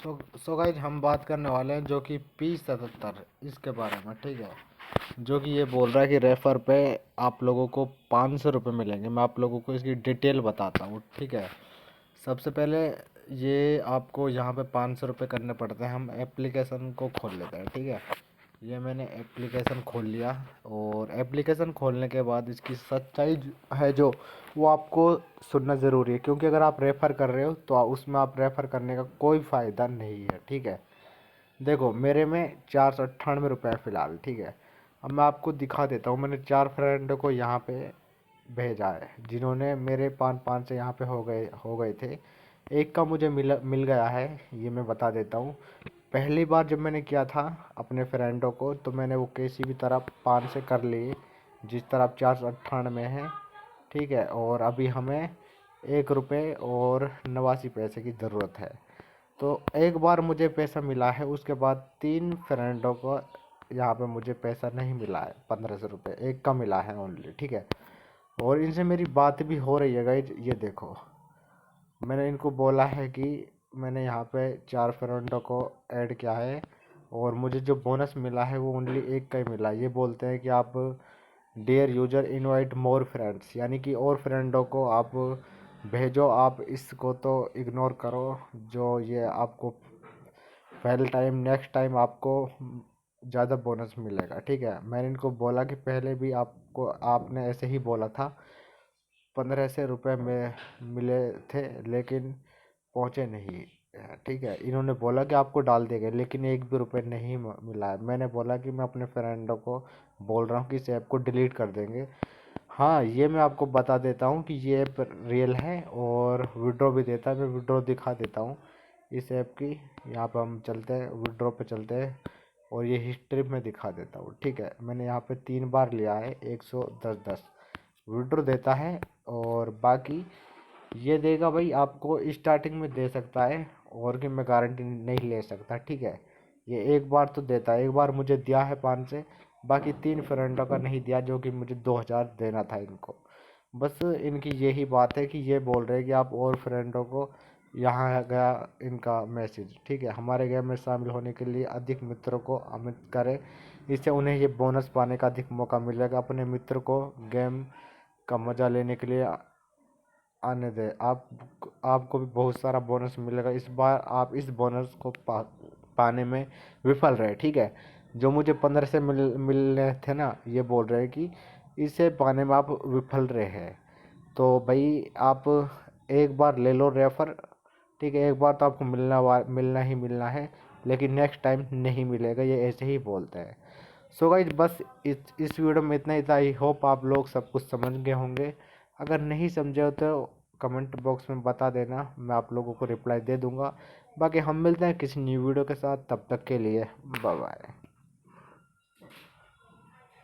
So guys हम बात करने वाले हैं जो कि P77 इसके बारे में, ठीक है। जो कि ये बोल रहा है कि रेफर पे आप लोगों को 500 रुपये मिलेंगे। मैं आप लोगों को इसकी डिटेल बताता हूँ, ठीक है। सबसे पहले ये आपको यहाँ पे 500 रुपये करने पड़ते हैं। हम एप्लीकेशन को खोल लेते हैं, ठीक है। ये मैंने एप्लीकेशन खोल लिया और एप्लीकेशन खोलने के बाद इसकी सच्चाई है जो वो आपको सुनना ज़रूरी है, क्योंकि अगर आप रेफ़र कर रहे हो तो उसमें आप रेफ़र करने का कोई फ़ायदा नहीं है, ठीक है। देखो मेरे में 498 रुपये है फ़िलहाल, ठीक है। अब मैं आपको दिखा देता हूँ। मैंने 4 फ्रेंड को यहाँ पे भेजा है जिन्होंने मेरे 5-5 से यहाँ पे हो गए थे। एक का मुझे मिल गया है, ये मैं बता देता हूँ। पहली बार जब मैंने किया था अपने फ्रेंडों को तो मैंने वो किसी भी तरह 5 से कर लिए, जिस तरह 498 में है, ठीक है। और अभी हमें 1 रुपये और 89 पैसे की ज़रूरत है। तो एक बार मुझे पैसा मिला है, उसके बाद 3 फ्रेंडों को यहाँ पे मुझे पैसा नहीं मिला है। 1500 रुपये एक का मिला है ओनली, ठीक है। और इनसे मेरी बात भी हो रही है गाइज, ये देखो। मैंने इनको बोला है कि मैंने यहाँ पे 4 फ्रेंडों को ऐड किया है और मुझे जो बोनस मिला है वो ओनली एक का ही मिला है। ये बोलते हैं कि आप dear user invite more friends, यानी कि और फ्रेंडों को आप भेजो। आप इसको तो इग्नोर करो, जो ये आपको पहले टाइम नेक्स्ट टाइम आपको ज़्यादा बोनस मिलेगा, ठीक है। मैंने इनको बोला कि पहले भी आपको आपने ऐसे ही बोला था 1500 रुपये में मिले थे लेकिन पहुँचे नहीं, ठीक है। इन्होंने बोला कि आपको डाल देंगे लेकिन एक भी रुपये नहीं मिला है। मैंने बोला कि मैं अपने फ्रेंडों को बोल रहा हूँ कि इस ऐप को डिलीट कर देंगे। हाँ, ये मैं आपको बता देता हूँ कि ये ऐप रियल है और विड्रॉ भी देता है। मैं विड्रॉ दिखा देता हूँ इस ऐप की। यहाँ पर हम चलते हैं, विड्रॉ पे चलते हैं और ये हिस्ट्री में दिखा देता हूँ, ठीक है। मैंने यहाँ पे 3 बार लिया है, 110 विड्रॉ देता है और बाकी ये देगा भाई आपको। स्टार्टिंग में दे सकता है और कि मैं गारंटी नहीं ले सकता, ठीक है। ये एक बार तो देता है, एक बार मुझे दिया है 5 से, बाकी 3 फ्रेंडों का नहीं दिया जो कि मुझे 2000 देना था इनको। बस इनकी यही बात है कि ये बोल रहे हैं कि आप और फ्रेंडों को, यहाँ गया इनका मैसेज, ठीक है। हमारे गेम में शामिल होने के लिए अधिक मित्रों को आमंत्रित करें, इससे उन्हें ये बोनस पाने का अधिक मौका मिलेगा। अपने मित्र को गेम का मज़ा लेने के लिए आने दें। आपको भी बहुत सारा बोनस मिलेगा। इस बार आप इस बोनस को पाने में विफल रहे, ठीक है। जो मुझे 15 से मिलने थे ना, ये बोल रहे हैं कि इसे पाने में आप विफल रहे हैं। तो भाई आप एक बार ले लो रेफर, ठीक है। एक बार तो आपको मिलना ही मिलना है, लेकिन नेक्स्ट टाइम नहीं मिलेगा, ये ऐसे ही बोलते हैं। सो गाइज बस इस वीडियो में इतना ही था। आई होप आप लोग सब कुछ समझ गए होंगे। अगर नहीं समझे हो तो कमेंट बॉक्स में बता देना, मैं आप लोगों को रिप्लाई दे दूंगा। बाकी हम मिलते हैं किसी न्यू वीडियो के साथ, तब तक के लिए बाय बाय।